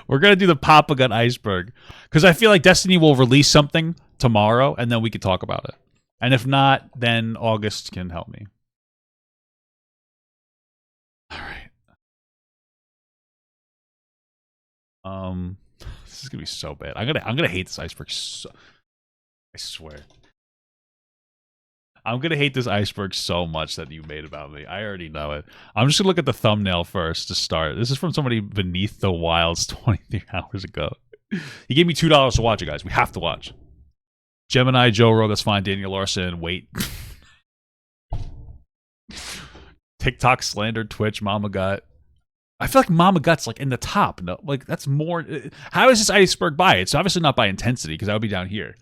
We're gonna do the Papa Gun Iceberg because I feel like Destiny will release something tomorrow, and then we could talk about it. And if not, then August can help me. All right. This is gonna be so bad. I'm gonna hate this Iceberg. I swear. I'm gonna hate this Iceberg so much that you made about me. I already know it. I'm just gonna look at the thumbnail first to start. This is from somebody beneath the wilds 23 hours ago. He gave me $2 to watch it, guys. We have to watch. Gemini, Joe Rogan, that's fine. Daniel Larson, wait. TikTok slander, Twitch, Mama Gut. I feel like Mama Gut's like in the top. No, like that's more. How is this Iceberg by? It's obviously not by intensity because I would be down here.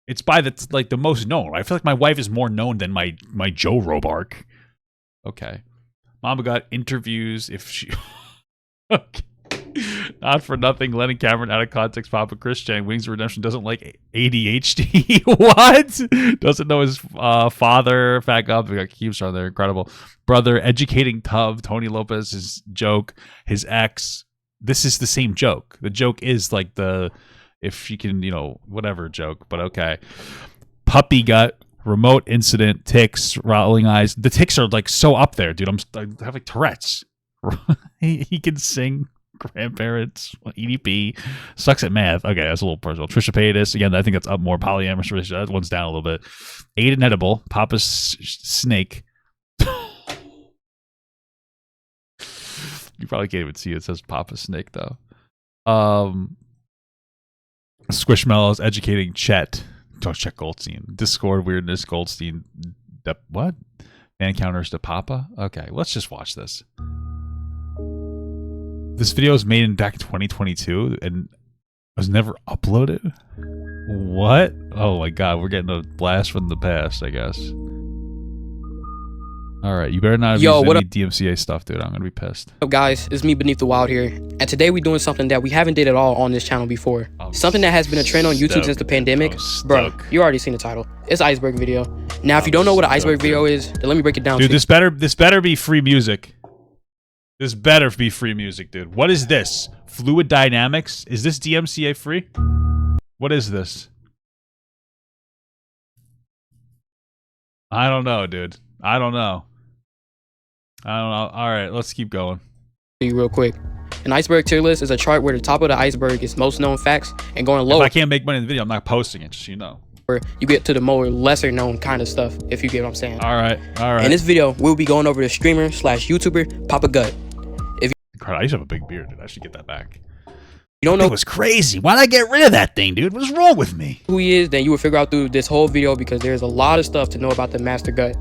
It's by the most known. I feel like my wife is more known than my Joe Robark. Okay, Mama Gut interviews if she. Okay. Not for nothing, Lennon Cameron out of context. Papa Chris Chang, Wings of Redemption doesn't like ADHD. What? Doesn't know his father. Fat Gub. We got cubes on there. Incredible. Brother educating Tub. Tony Lopez. His joke. His ex. This is the same joke. The joke is like the if she can, whatever joke. But okay. Puppy Gut. Remote incident. Ticks. Rolling eyes. The ticks are like so up there, dude. I have like Tourette's. He can sing. Grandparents, EDP, sucks at math. Okay, that's a little personal. Trisha Paytas, again, I think that's up more. Polyamorous, that one's down a little bit. Aiden Edible, Papa's Snake. You probably can't even see it. It says Papa's Snake, though. Squishmallows, Educating Chet. Oh, Chet Goldstein. Discord Weirdness, Goldstein. What? Fan counters to Papa? Okay, let's just watch this. This video was made back in 2022 and was never uploaded? What? Oh my god, we're getting a blast from the past, I guess. Alright, you better not have used any DMCA stuff, dude. I'm gonna be pissed. What's up, guys? It's me, Beneath the Wild here. And today we're doing something that we haven't did at all on this channel before. Something that has been a trend on YouTube since the pandemic. Bro, you already seen the title. It's Iceberg video. Now, if you don't know what an Iceberg video is, then let me break it down. Dude, this better be free music. This better be free music, dude. What is this? Fluid Dynamics? Is this DMCA free? What is this? I don't know, dude. I don't know. All right, let's keep going. Real quick. An iceberg tier list is a chart where the top of the iceberg is most known facts and going lower. If I can't make money in the video, I'm not posting it, just so you know. You get to the more lesser known kind of stuff, if you get what I'm saying. All right. In this video, we'll be going over the streamer / YouTuber Papa Gut. I used to have a big beard, dude. I should get that back. You don't know it was crazy. Why'd I get rid of that thing, dude? What's wrong with me? Who he is, then you will figure out through this whole video because there's a lot of stuff to know about the Master Gut.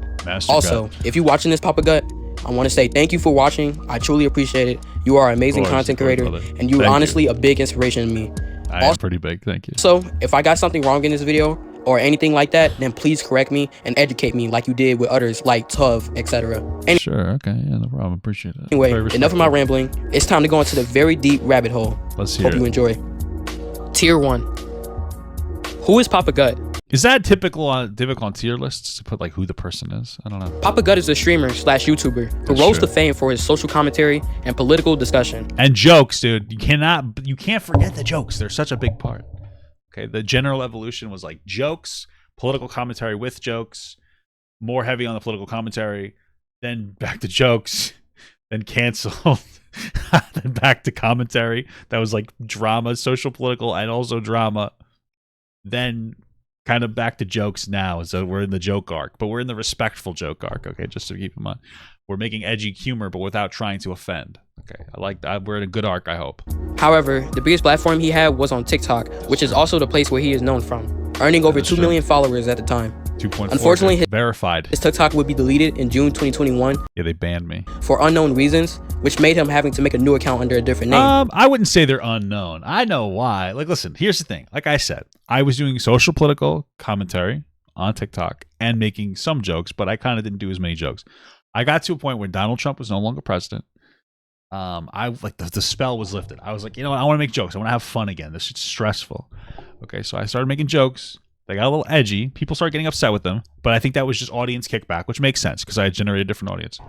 Also, if you're watching this Papa Gut, I want to say thank you for watching. I truly appreciate it. You are an amazing content creator, and you're honestly a big inspiration to me. I am pretty big, thank you. So, if I got something wrong in this video or anything like that, then please correct me and educate me like you did with others like Tuv, etc. Sure, okay, yeah, no problem. Appreciate it. Anyway, enough of my rambling. It's time to go into the very deep rabbit hole. Let's hear it. Hope you enjoy. Tier 1. Who is Papa Gut? Is that typical on tier lists to put like who the person is? I don't know. Papa Gut is a streamer / YouTuber who rose to fame for his social commentary and political discussion. And jokes, dude. You can't forget the jokes. They're such a big part. Okay, the general evolution was like jokes, political commentary with jokes, more heavy on the political commentary, then back to jokes, then canceled, then back to commentary. That was like drama, social, political, and also drama. Then kind of back to jokes now. So we're in the joke arc, but we're in the respectful joke arc. Okay, just to keep in mind, we're making edgy humor, but without trying to offend. Okay, I like that. We're in a good arc, I hope. However, the biggest platform he had was on TikTok, which is also the place where he is known from, earning over 2 million followers at the time. 2.4. Unfortunately, verified. His TikTok would be deleted in June 2021. Yeah, they banned me for unknown reasons, which made him having to make a new account under a different name. I wouldn't say they're unknown. I know why. Like, listen, here's the thing. Like I said, I was doing social political commentary on TikTok and making some jokes, but I kind of didn't do as many jokes. I got to a point where Donald Trump was no longer president. I like the spell was lifted. I was like, you know what? I want to make jokes. I want to have fun again. This shit's stressful. Okay, so I started making jokes. They got a little edgy. People started getting upset with them, but I think that was just audience kickback, which makes sense because I had generated a different audience.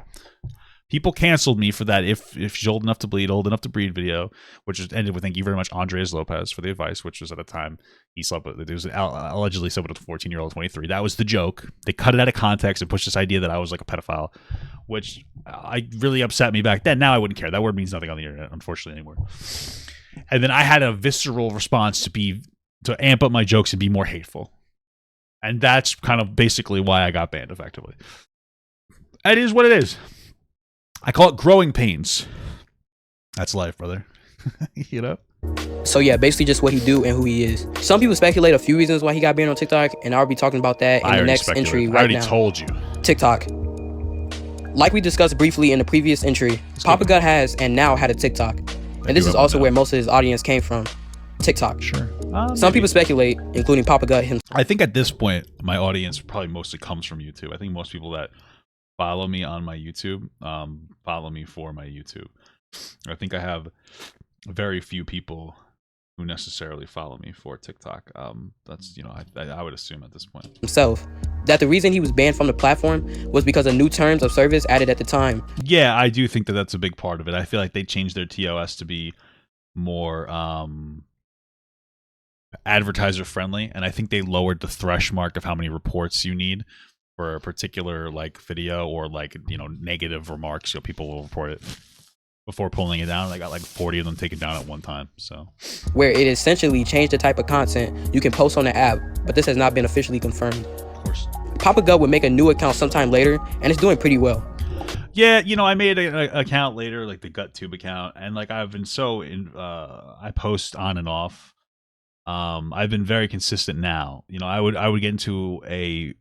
People canceled me for that if she's old enough to bleed, old enough to breed video, which ended with thank you very much Andres Lopez for the advice, which was at the time he slept with, it was allegedly slept with a 14-year-old 23. That was the joke. They cut it out of context and pushed this idea that I was like a pedophile, which I really upset me back then. Now I wouldn't care. That word means nothing on the internet, unfortunately, anymore. And then I had a visceral response to amp up my jokes and be more hateful. And that's kind of basically why I got banned, effectively. It is what it is. I call it growing pains. That's life, brother. You know? So yeah, basically just what he do and who he is. Some people speculate a few reasons why he got banned on TikTok, and I'll be talking about that in the next entry right now. I already told you. TikTok. Like we discussed briefly in the previous entry, Papa Gut has and now had a TikTok. And this is also where most of his audience came from. TikTok. Sure. Some people speculate, including Papa Gut himself. I think at this point, my audience probably mostly comes from YouTube. I think most people that follow me on my YouTube follow me for my YouTube. I think I have very few people who necessarily follow me for TikTok. That's, you know, I would assume at this point. Himself. That the reason he was banned from the platform was because of new terms of service added at the time. Yeah, I do think that that's a big part of it. I feel like they changed their TOS to be more advertiser friendly, and I think they lowered the threshold mark of how many reports you need for a particular like video or like, you know, negative remarks. So people will report it before pulling it down. I got like 40 of them taken down at one time. So where it essentially changed the type of content you can post on the app, but this has not been officially confirmed. Of course. Papa Gut would make a new account sometime later, and it's doing pretty well. Yeah, you know, I made an account later, like the GutTube account, and like I've been I post on and off. I've been very consistent now. You know, I would get into a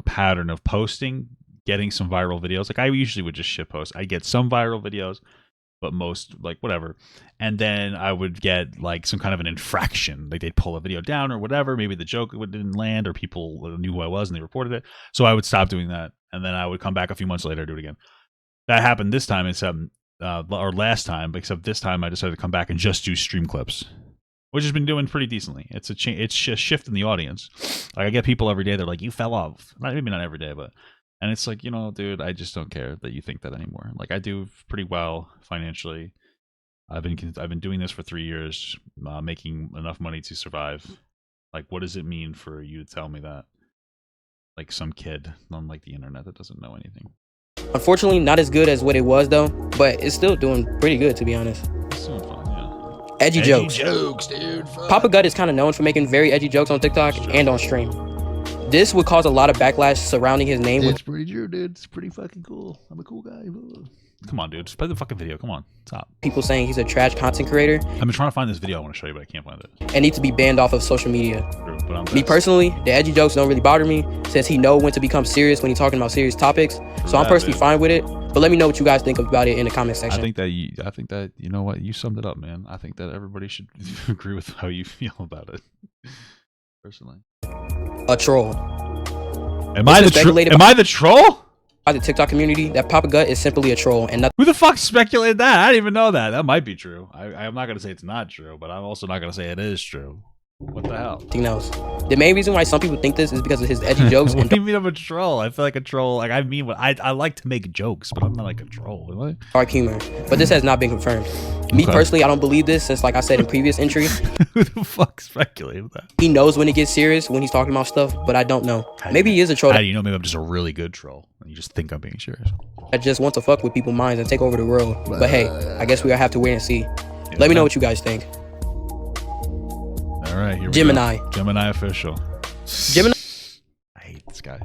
pattern of posting, getting some viral videos. Like I usually would just shit post. I get some viral videos, but most like whatever. And then I would get like some kind of an infraction. Like they'd pull a video down or whatever. Maybe the joke didn't land or people knew who I was and they reported it. So I would stop doing that. And then I would come back a few months later and do it again. That happened this time, except or last time, except this time I decided to come back and just do stream clips, which has been doing pretty decently. It's a shift in the audience. Like I get people every day. They're like, "You fell off." Maybe not every day, but and it's like, you know, dude, I just don't care that you think that anymore. Like I do pretty well financially. I've been doing this for 3 years, making enough money to survive. Like, what does it mean for you to tell me that? Like some kid on like the internet that doesn't know anything. Unfortunately, not as good as what it was though, but it's still doing pretty good to be honest. It's doing fun, yeah. Edgy jokes, dude. Fuck. Papa Gut is kind of known for making very edgy jokes on TikTok and on stream. This would cause a lot of backlash surrounding his name. It's pretty true, dude. It's pretty fucking cool. I'm a cool guy. Come on, dude. Just play the fucking video. Come on. Stop. People saying he's a trash content creator. I've been trying to find this video I want to show you, but I can't find it. And needs to be banned off of social media. True, but me personally, the edgy jokes don't really bother me since he know when to become serious when he's talking about serious topics. So I'm personally fine with it. But let me know what you guys think about it in the comment section. I think that you know what, you summed it up, man. I think that everybody should agree with how you feel about it. Personally. A troll. Am I the troll? By the TikTok community that Papa Gut is simply a troll and nothing. Who the fuck speculated that? I didn't even know that. That might be true. I'm not gonna say it's not true, but I'm also not gonna say it is true. What the hell? Else. The main reason why some people think this is because of his edgy jokes. What do you mean I'm a troll? I feel like a troll. Like I mean, I like to make jokes, but I'm not like a troll. What? Dark humor, but this has not been confirmed. Me personally, I don't believe this since, like I said in previous entry, who the fuck speculated that? He knows when it gets serious when he's talking about stuff, but I don't know. Maybe he is a troll. How do you know? Maybe I'm just a really good troll, and you just think I'm being serious. I just want to fuck with people's minds and take over the world. But hey, I guess we have to wait and see. Let me know what you guys think. All right, here we Gemini. go. Gemini official. Gemini. I hate this guy.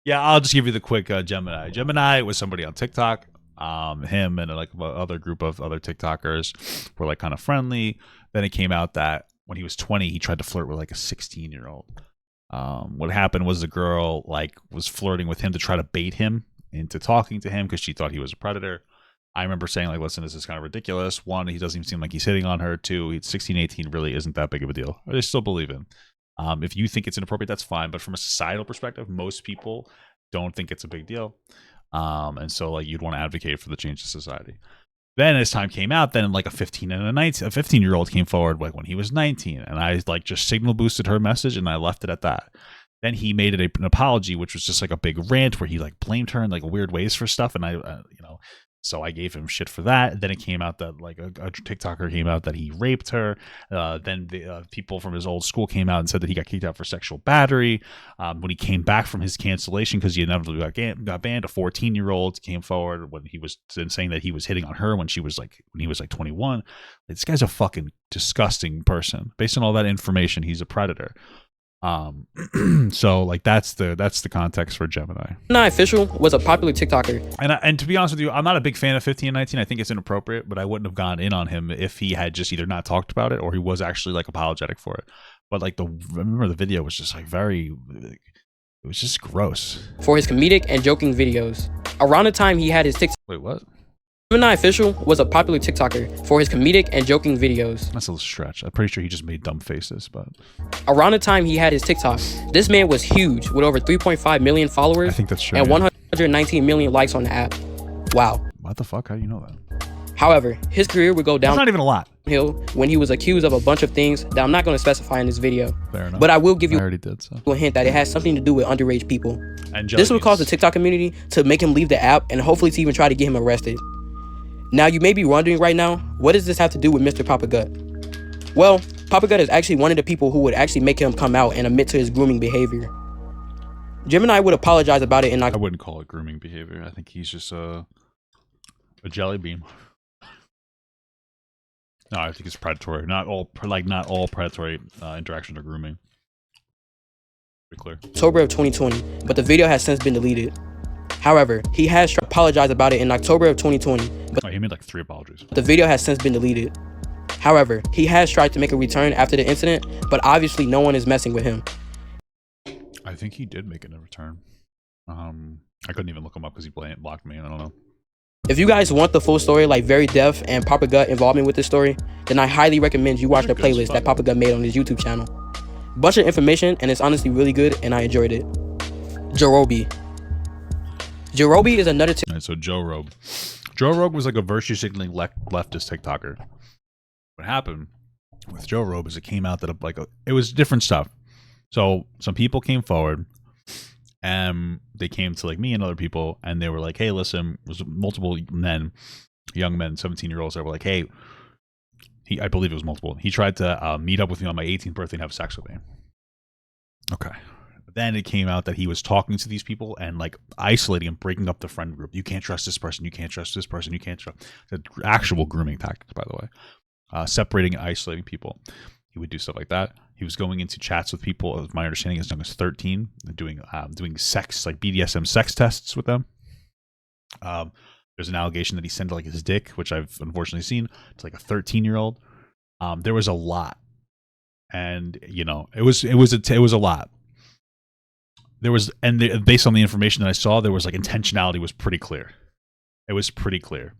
Yeah, I'll just give you the quick Gemini. Gemini was somebody on TikTok. Him and like other group of other TikTokers were like kind of friendly. Then it came out that when he was 20, he tried to flirt with like a 16-year-old. What happened was the girl like was flirting with him to try to bait him into talking to him because she thought he was a predator. I remember saying like, listen, this is kind of ridiculous. One, he doesn't even seem like he's hitting on her. Two, he's 16, 18 really isn't that big of a deal. I still believe him. If you think it's inappropriate, that's fine. But from a societal perspective, most people don't think it's a big deal. And so like you'd want to advocate for the change of society. Then as time came out, then like a 15-year-old came forward like when he was 19, and I like just signal boosted her message and I left it at that. Then he made it an apology, which was just like a big rant where he like blamed her in like weird ways for stuff. And so I gave him shit for that. Then it came out that like a TikToker came out that he raped her. Then the people from his old school came out and said that he got kicked out for sexual battery. When he came back from his cancellation because he inevitably got banned, a 14-year-old came forward when he was saying that he was hitting on her when he was like 21. This guy's a fucking disgusting person. Based on all that information, he's a predator. So like that's the context for Gemini. Gemini Official was a popular TikToker, and to be honest with you, I'm not a big fan of 15 and 19. I think it's inappropriate, but I wouldn't have gone in on him if he had just either not talked about it or he was actually like apologetic for it. But like remember the video was just like it was just gross for his comedic and joking videos. Around the time he had his TikTok. Wait, what? Gemini Official was a popular TikToker for his comedic and joking videos. That's a little stretch. I'm pretty sure he just made dumb faces, but... Around the time he had his TikTok, this man was huge with over 3.5 million followers. I think that's true. And 119 million likes on the app. Wow. What the fuck? How do you know that? However, his career would go down. That's not even a lot. When he was accused of a bunch of things that I'm not going to specify in this video. Fair enough. But I will give you a hint that it has something to do with underage people. And this would cause the TikTok community to make him leave the app and hopefully to even try to get him arrested. Now, you may be wondering right now, what does this have to do with Mr. Papa Gut? Well, Papa Gut is actually one of the people who would actually make him come out and admit to his grooming behavior. Gemini would apologize about it in I wouldn't call it grooming behavior. I think he's just a jelly bean. No, I think it's predatory. Not all predatory interactions are grooming. Be clear. October of 2020, but the video has since been deleted. However, he has apologized about it in October of 2020. But he made like 3 apologies. The video has since been deleted. However, he has tried to make a return after the incident, but obviously no one is messing with him. I think he did make a return. I couldn't even look him up because he blocked me, and I don't know. If you guys want the full story, like very depth and Papa Gut involvement with this story, then I highly recommend you watch the playlist that Papa Gut made on his YouTube channel. Bunch of information, and it's honestly really good, and I enjoyed it. Jorobi. Jorobi is another... Alright, so Joe Rogan. Joe Rogan was like a virtue signaling leftist TikToker. What happened with Joe Rogan is it came out that it was different stuff. So some people came forward and they came to like me and other people and they were like, hey, listen, it was multiple men, young men, 17-year-olds that were like, hey, I believe it was multiple. He tried to meet up with me on my 18th birthday and have sex with me. Okay. Then it came out that he was talking to these people and like isolating and breaking up the friend group. You can't trust this person. You can't trust this person. You can't trust. Actual grooming tactics, by the way. Separating and isolating people. He would do stuff like that. He was going into chats with people, as my understanding, as young as 13, doing sex, like BDSM sex tests with them. There's an allegation that he sent like his dick, which I've unfortunately seen, to like a 13-year-old. There was a lot, and it was a lot. There was, based on the information that I saw, there was like intentionality was pretty clear. It was pretty clear.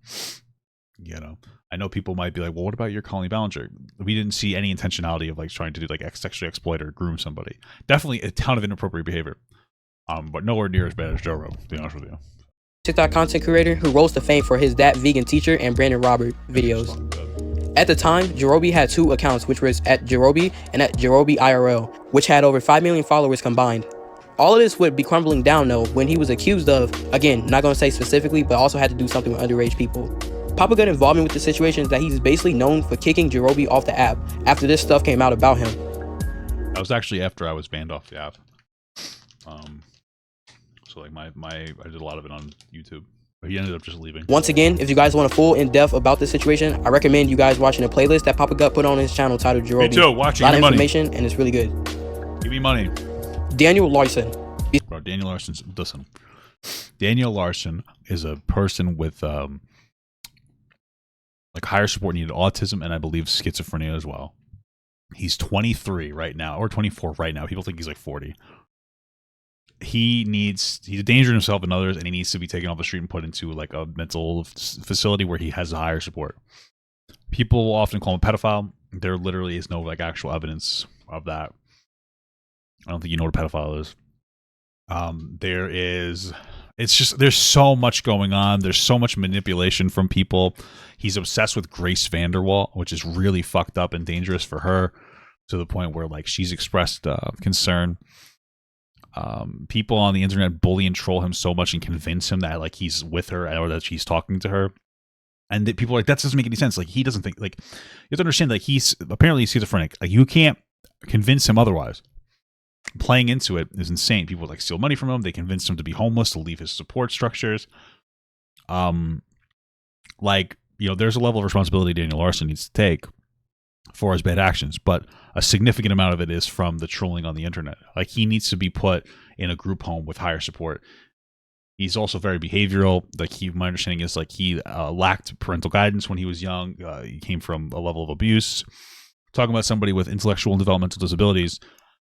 I know people might be like, well, what about your Colleen Ballinger? We didn't see any intentionality of like trying to do like sexually exploit or groom somebody. Definitely a ton of inappropriate behavior. But nowhere near as bad as Joe Rogan, to be honest with you. TikTok content creator who rose to fame for his That Vegan Teacher and Brandon Robert videos. At the time, Jorobi had 2 accounts, which was at Jorobi and at Jorobi IRL, which had over 5 million followers combined. All of this would be crumbling down though when he was accused of, again, not going to say specifically, but also had to do something with underage people. Papa Gut involvement with the situation is that he's basically known for kicking Jorobi off the app after this stuff came out about him. That was actually after I was banned off the app. So like I did a lot of it on YouTube, but he ended up just leaving. Once again, if you guys want a full in-depth about this situation, I recommend you guys watching a playlist that Papa Gut put on his channel titled Jorobi. Me too, watching. A lot of information, and it's really good. Give me money. Daniel Larson. Bro, Daniel Larson. Listen, Daniel Larson is a person with like higher support needed autism and I believe schizophrenia as well. He's 23 right now, or 24 right now. People think he's like 40. He's a danger to himself and others, and he needs to be taken off the street and put into like a mental facility where he has a higher support. People often call him a pedophile. There literally is no like actual evidence of that. I don't think you know what a pedophile is. There's so much going on. There's so much manipulation from people. He's obsessed with Grace Vanderwall, which is really fucked up and dangerous for her, to the point where like she's expressed concern people on the internet bully and troll him so much and convince him that like he's with her or that she's talking to her. And that people are like, that doesn't make any sense. Like, he doesn't think, like, you have to understand that he's apparently schizophrenic. Like, you can't convince him otherwise. Playing into it is insane. People like steal money from him. They convince him to be homeless, to leave his support structures. Like, you know, there's a level of responsibility Daniel Larson needs to take for his bad actions, but a significant amount of it is from the trolling on the internet. Like, he needs to be put in a group home with higher support. He's also very behavioral. Like, my understanding is like he lacked parental guidance when he was young. He came from a level of abuse. Talking about somebody with intellectual and developmental disabilities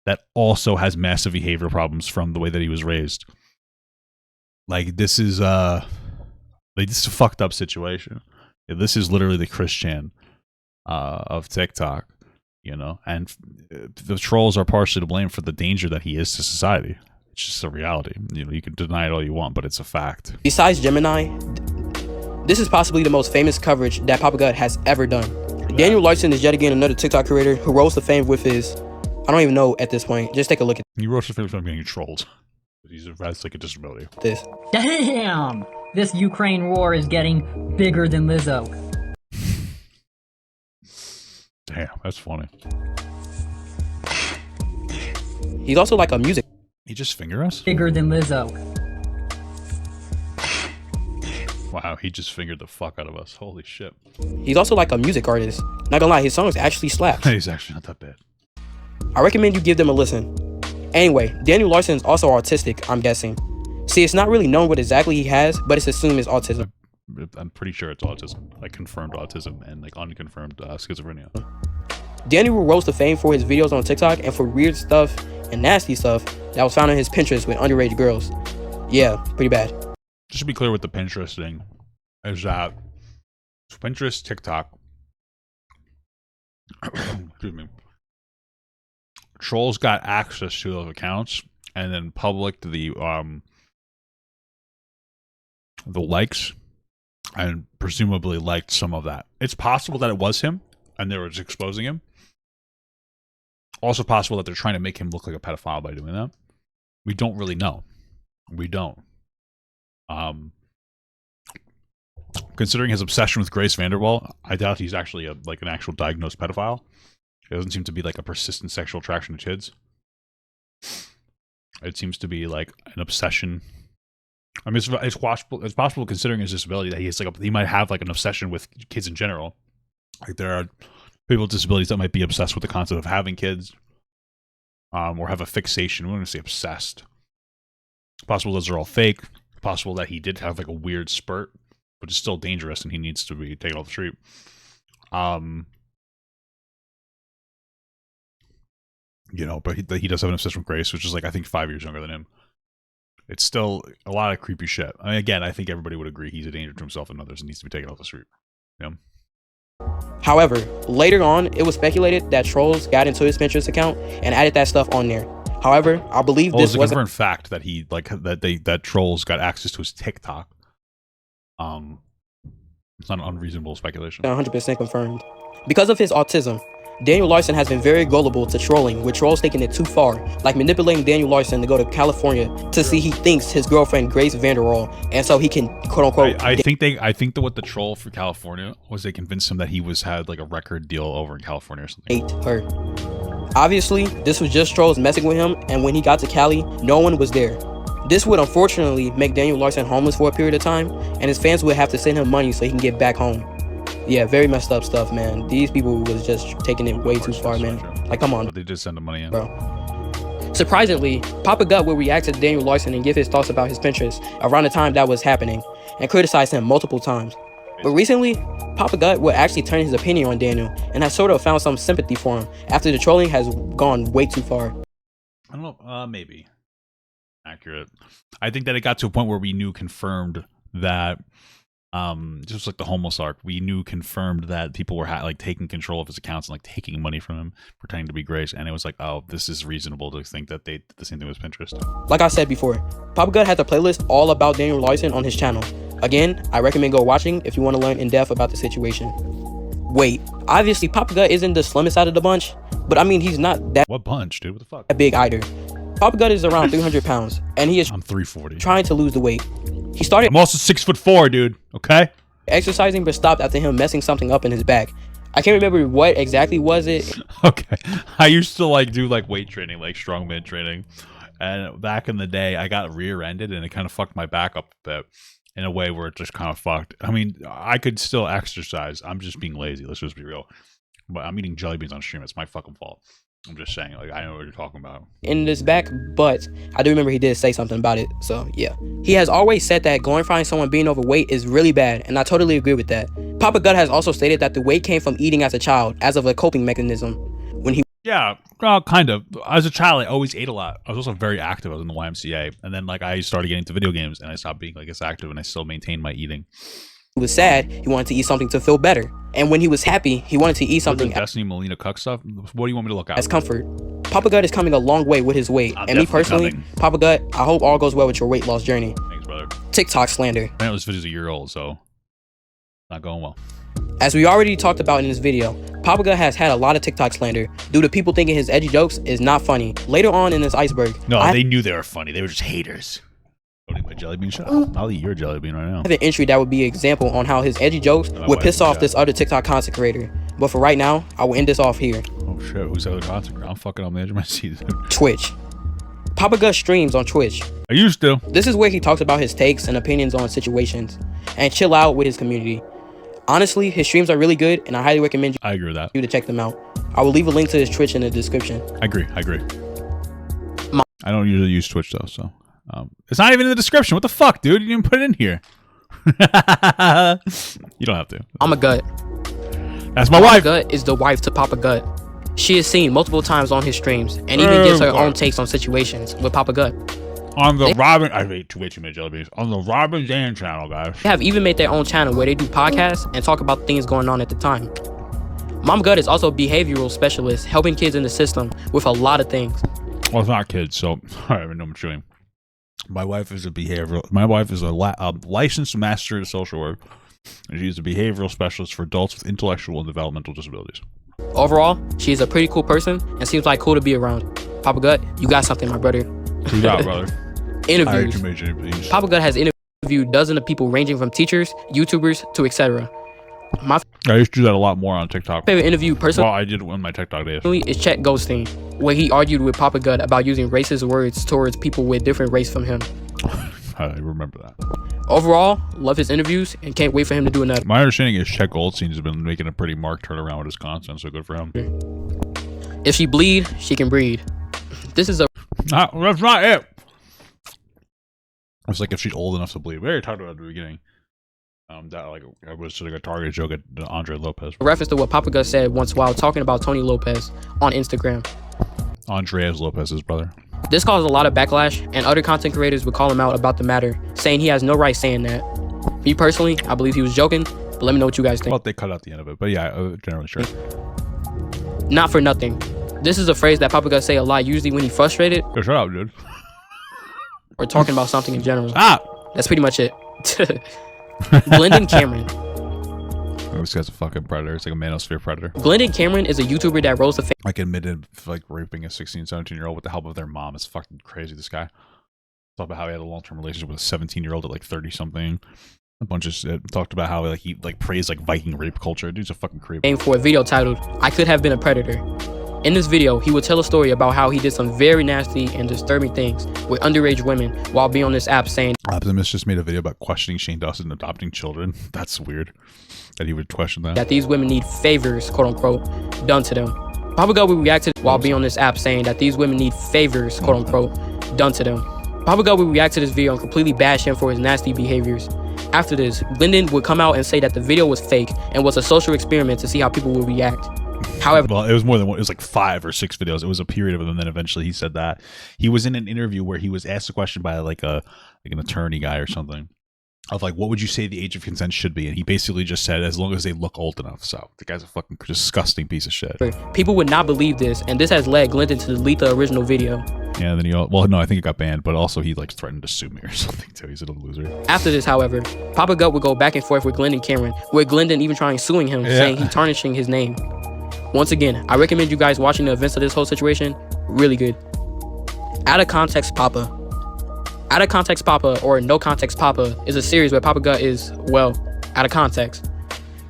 that also has massive behavioral problems from the way that he was raised. Like, this is a fucked up situation. This is literally the Chris Chan of TikTok, you know, and the trolls are partially to blame for the danger that he is to society. It's just a reality. You know, you can deny it all you want, but it's a fact. Besides Gemini, this is possibly the most famous coverage that Papa Gut has ever done. Yeah. Daniel Larson is yet again another TikTok creator who rose to fame with his, I don't even know at this point. Just take a look at he rose to fame from being trolled. That's like a disability. This. Damn! This Ukraine war is getting bigger than Lizzo. Damn, that's funny. He's also like a music. He just finger us? Bigger than Lizzo. Wow, he just fingered the fuck out of us. Holy shit. He's also like a music artist. Not gonna lie, his songs actually slap. He's actually not that bad. I recommend you give them a listen. Anyway, Daniel Larson is also autistic, I'm guessing. See, it's not really known what exactly he has, but it's assumed it's autism. I'm pretty sure it's autism. Like, confirmed autism and like unconfirmed schizophrenia. Daniel rose to fame for his videos on TikTok and for weird stuff and nasty stuff that was found on his Pinterest with underage girls. Yeah, pretty bad. Just to be clear with the Pinterest thing, is that Pinterest, TikTok, excuse me, trolls got access to those accounts and then published the likes and presumably liked some of that. It's possible that it was him and they were just exposing him. Also possible that they're trying to make him look like a pedophile by doing that. We don't really know. We don't. Considering his obsession with Grace Vanderwall, I doubt he's actually an actual diagnosed pedophile. It doesn't seem to be like a persistent sexual attraction to kids. It seems to be like an obsession. I mean, it's possible considering his disability that he might have like an obsession with kids in general. Like, there are people with disabilities that might be obsessed with the concept of having kids, or have a fixation. We don't want to say obsessed. It's possible those are all fake. It's possible that he did have like a weird spurt, but it's still dangerous and he needs to be taken off the street. You know, but he does have an obsession with Grace, which is like, I think 5 years younger than him. It's still a lot of creepy shit. I mean, again, I think everybody would agree he's a danger to himself and others and needs to be taken off the street. Yeah. However, later on, it was speculated that trolls got into his Pinterest account and added that stuff on there. However, I believe this was a confirmed fact that he that trolls got access to his TikTok. It's not an unreasonable speculation. 100% confirmed. Because of his autism, Daniel Larson has been very gullible to trolling, with trolls taking it too far, like manipulating Daniel Larson to go to California to see he thinks his girlfriend Grace Vanderwall, and so he can quote unquote. I think that what the troll for California was, they convinced him that he had like a record deal over in California or something. Date her. Obviously, this was just trolls messing with him, and when he got to Cali, no one was there. This would unfortunately make Daniel Larson homeless for a period of time, and his fans would have to send him money so he can get back home. Yeah, very messed up stuff, man. These people was just taking it way too far, man. Like, come on. But they did send the money in. Bro. Surprisingly, Papa Gut would react to Daniel Larson and give his thoughts about his Pinterest around the time that was happening, and criticize him multiple times. But recently, Papa Gut would actually turn his opinion on Daniel, and has sort of found some sympathy for him after the trolling has gone way too far. I don't know, maybe. Accurate. I think that it got to a point where we knew confirmed that just like the homeless arc, we knew confirmed that people were taking control of his accounts and like taking money from him, pretending to be Grace, and it was like, oh, this is reasonable to think that they did the same thing with Pinterest. Like I said before, Papa Gut has a playlist all about Daniel Larson on his channel. Again, I recommend go watching if you want to learn in depth about the situation. Wait, obviously Papa Gut isn't the slimmest out of the bunch, but I mean, he's not that. What bunch, dude? What the fuck? A big either. Papa Gut is around 300 pounds, and he is I'm 340. Trying to lose the weight. He started. I'm also 6'4", dude. Okay. Exercising, but stopped after him messing something up in his back. I can't remember what exactly was it. Okay. I used to like do like weight training, like strongman training, and back in the day, I got rear-ended, and it kind of fucked my back up a bit in a way where it just kind of fucked. I mean, I could still exercise. I'm just being lazy. Let's just be real. But I'm eating jelly beans on stream. It's my fucking fault. I'm just saying, like, I know what you're talking about. In his back, but I do remember he did say something about it. So yeah, he has always said that glorifying someone being overweight is really bad, and I totally agree with that. Papa Gut has also stated that the weight came from eating as a child, as of a coping mechanism. When he well, kind of. As a child, I always ate a lot. I was also very active. I was in the YMCA, and then like I started getting into video games, and I stopped being like as active, and I still maintained my eating. Was sad, he wanted to eat something to feel better, and when he was happy, he wanted to eat something. Destiny Molina Cuck stuff. What do you want me to look at? As comfort. Papa Gut is coming a long way with his weight, I'm and me personally, coming. Papa Gut, I hope all goes well with your weight loss journey. Thanks, brother. TikTok slander. I know this video's a year old, so not going well. As we already talked about in this video, Papa Gut has had a lot of TikTok slander due to people thinking his edgy jokes is not funny. Later on in this Iceberg, no, they knew they were funny. They were just haters. Don't eat my jelly bean. Shut up. I'll eat your jelly bean right now. I have an entry that would be an example on how his edgy jokes would piss off this other TikTok content creator. But for right now, I will end this off here. Oh shit, who's the other content creator? I'm fucking on the edge of my seat. Twitch. Papa Gut streams on Twitch. I used to. This is where he talks about his takes and opinions on situations and chill out with his community. Honestly, his streams are really good, and I highly recommend I agree with that. you to check them out. I will leave a link to his Twitch in the description. I agree. I don't usually use Twitch though, so it's not even in the description. What the fuck, dude? You didn't put it in here. You don't have to. Mama Gut. That's my wife. Gut is the wife to Papa Gut. She is seen multiple times on his streams and even gives her own takes on situations with Papa Gut. On the Robin, I ate way too many jelly beans. On the Robin Dan channel, guys. They have even made their own channel where they do podcasts and talk about things going on at the time. Mama Gut is also a behavioral specialist, helping kids in the system with a lot of things. Well, it's not kids, so I don't even know what I'm doing. My wife is a licensed master of social work, and she's a behavioral specialist for adults with intellectual and developmental disabilities. Overall, she's a pretty cool person and seems like cool to be around. Papa Gut, you got something, my brother. You got it, brother. Interviews. Papa Gut has interviewed dozens of people ranging from teachers, YouTubers, to etc. I used to do that a lot more on TikTok. Favorite interview personally, well, I did on my TikTok days, is Chet Goldstein, where he argued with Papa Gut about using racist words towards people with different race from him. I remember that. Overall, love his interviews and can't wait for him to do another. My understanding is Chet Goldstein has been making a pretty marked turnaround with his content, so good for him. If she bleed, she can breed. This is a... That's not it. It's like if she's old enough to bleed. We already talked about it at the beginning. That like I was like a target joke at Andre Lopez. A reference to what Papa Gut said once while talking about Tony Lopez on Instagram. Andreas Lopez's brother. This caused a lot of backlash, and other content creators would call him out about the matter, saying he has no right saying that. Me personally, I believe he was joking, but let me know what you guys think. Well, they cut out the end of it, but yeah, generally sure. Not for nothing. This is a phrase that Papa Gut say a lot, usually when he's frustrated. Shut up, dude. Or talking about something in general. Stop. That's pretty much it. Glendon Cameron. This guy's a fucking predator. It's like a manosphere predator. Glendon Cameron is a YouTuber that rose to fame. Like admitted like raping a 16, 17-year-old with the help of their mom. It's fucking crazy, this guy. Talked about how he had a long-term relationship with a 17-year-old at like 30-something. A bunch of shit. Talked about how like he like praised like Viking rape culture. Dude's a fucking creep. Aimed for a video titled, "I Could Have Been a Predator." In this video, he would tell a story about how he did some very nasty and disturbing things with underage women while being on this app saying... Optimus just made a video about questioning Shane Dawson adopting children. That's weird that he would question that. That these women need favors, quote unquote, done to them. Papa Gut would react to while being on this app saying that these women need favors, quote unquote, done to them. Papa Gut would react to this video and completely bash him for his nasty behaviors. After this, Glendon would come out and say that the video was fake and was a social experiment to see how people would react. However, well, it was more than one. It was like 5 or 6 videos. It was a period of them, and then eventually he said that he was in an interview where he was asked a question by like an attorney guy or something of like, what would you say the age of consent should be? And he basically just said, as long as they look old enough. So the guy's a fucking disgusting piece of shit. People would not believe this, and this has led Glendon to delete the original video. Yeah, and then well, no, I think it got banned, but also he like threatened to sue me or something too. He's a loser. After this, however, Papa Gut would go back and forth with Glendon Cameron, with Glendon even trying suing him, saying he tarnishing his name. Once again, I recommend you guys watching the events of this whole situation. Really good. Out of Context Papa. Out of Context Papa, or No Context Papa, is a series where Papa Gut is, well, out of context.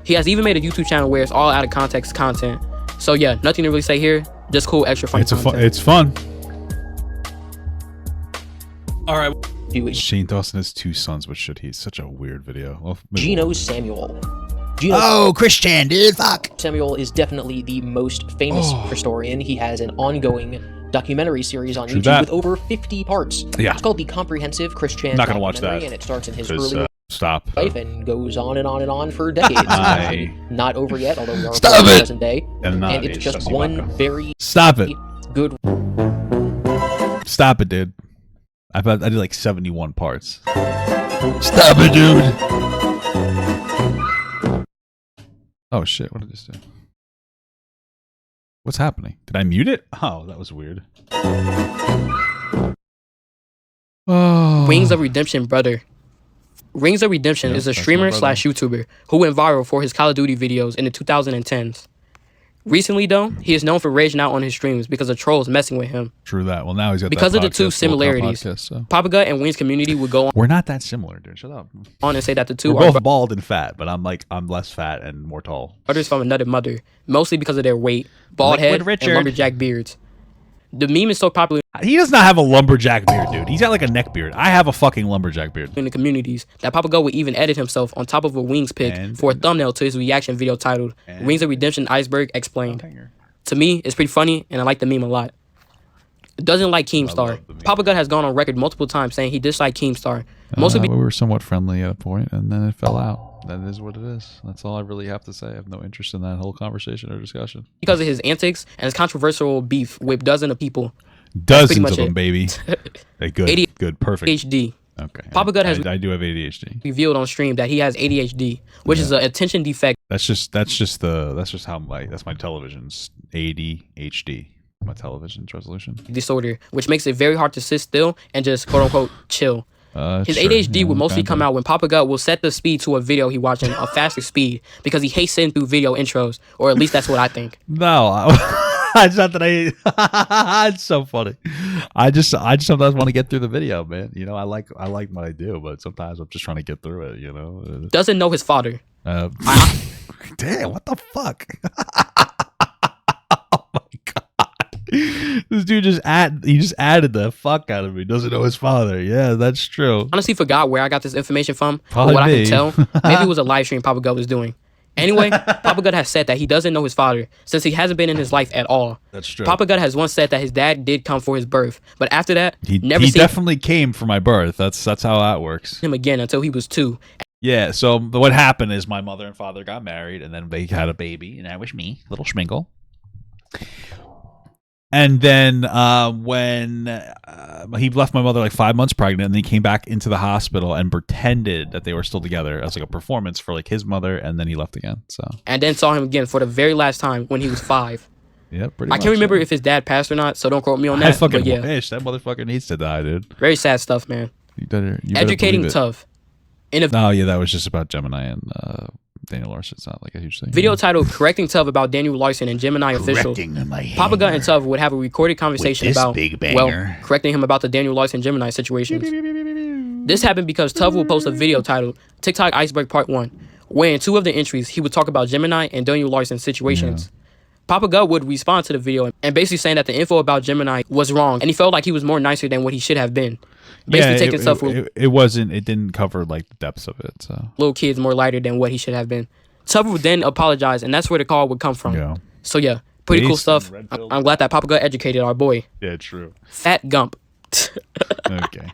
He has even made a YouTube channel where it's all out of context content. So yeah, nothing to really say here. Just cool, extra funny content. It's fun. All right. Shane Dawson has 2 sons. What should he? Such a weird video. Well, Geno Samuel. Christian, dude, fuck. Samuel is definitely the most famous historian. He has an ongoing documentary series on YouTube with over 50 parts. Yeah. It's called The Comprehensive Christian Not gonna watch that. And it starts in his early Stop. life and goes on and on and on for decades. Not over yet, although we are Stop in the it. present day. And it's just one very Stop it. good. Stop it, dude. I did like 71 parts. Stop it, dude. Oh shit! What did this do? What's happening? Did I mute it? Oh, that was weird. Oh. Wings of Redemption, brother. Rings of Redemption is a streamer / YouTuber who went viral for his Call of Duty videos in the 2010s. Recently, though, he is known for raging out on his streams because of trolls messing with him. True that. Well, now he's got because that of the 2 similarities. Papa Gut and Wings community would go We're not that similar, dude. Shut up. on and say that the 2 We're are both bald and fat, but I'm less fat and more tall. brothers from another mother, mostly because of their weight, bald head, and lumberjack beards. The meme is so popular He does not have a lumberjack beard, dude. He's got like a neck beard. I have a fucking lumberjack beard. in the communities that Papa Gut would even edit himself on top of a Wings pic for a thumbnail to his reaction video titled Rings of Redemption Iceberg Explained. To me, it's pretty funny, and I like the meme a lot. Doesn't like Keemstar. Papa Gut has gone on record multiple times saying he disliked Keemstar. We were somewhat friendly at a point, and then it fell out. That is what it is. That's all I really have to say. I have no interest in that whole conversation or discussion. Because of his antics and his controversial beef with dozens of people. Dozens of them, baby. Hey, good, ADHD. Good, perfect. ADHD. Okay. Papa Gut has I do have ADHD. revealed on stream that he has ADHD, which is an attention defect. That's how that's my television's ADHD. My television's resolution Disorder, which makes it very hard to sit still and just quote unquote chill. His ADHD would mostly come out when Papa Gut will set the speed to a video he watching a faster speed because he hates sitting through video intros, or at least that's what I think. No, it's not that it's so funny. I just sometimes want to get through the video, man. You know, I like what I do, but sometimes I'm just trying to get through it. You know, doesn't know his father. Damn, what the fuck? Oh my god, this dude just added the fuck out of me. Doesn't know his father. Yeah, that's true. Honestly, forgot where I got this information from. Probably but what me. I can tell, maybe it was a live stream Papa Gut was doing. Anyway, Papa Gut has said that he doesn't know his father since he hasn't been in his life at all. That's true. Papa Gut has once said that his dad did come for his birth, but after that, he never seen definitely came for my birth. That's how that works. him again until he was 2. Yeah, so what happened is my mother and father got married, and then they had a baby, and that was me, little Schmingle. And then when he left my mother like 5 months pregnant, and then he came back into the hospital and pretended that they were still together as like a performance for like his mother, and then he left again. So and then saw him again for the very last time when he was 5. Yeah, pretty I much. can't remember if his dad passed or not, so don't quote me on that. I fucking but yeah, wish that motherfucker needs to die, dude. very sad stuff, man. You better Educating believe it. tough. Oh yeah, that was just about Gemini and Daniel Larson. It's not like a huge thing. Video titled Correcting Tuv about Daniel Larson and Gemini official. Papa Gut and Tuv would have a recorded conversation about, correcting him about the Daniel Larson Gemini situations. This happened because Tuv will post a video titled TikTok Iceberg Part 1, where in 2 of the entries, he would talk about Gemini and Daniel Larson situations. Yeah. Papa Gut would respond to the video and basically saying that the info about Gemini was wrong, and he felt like he was more nicer than what he should have been. Basically taking stuff with it didn't cover like the depths of it. So little kids more lighter than what he should have been. Tuv would then apologize, and that's where the call would come from. Yeah. So yeah, pretty cool stuff. I'm glad that Papa Gut educated our boy. Yeah, true. Fat Gump. Okay.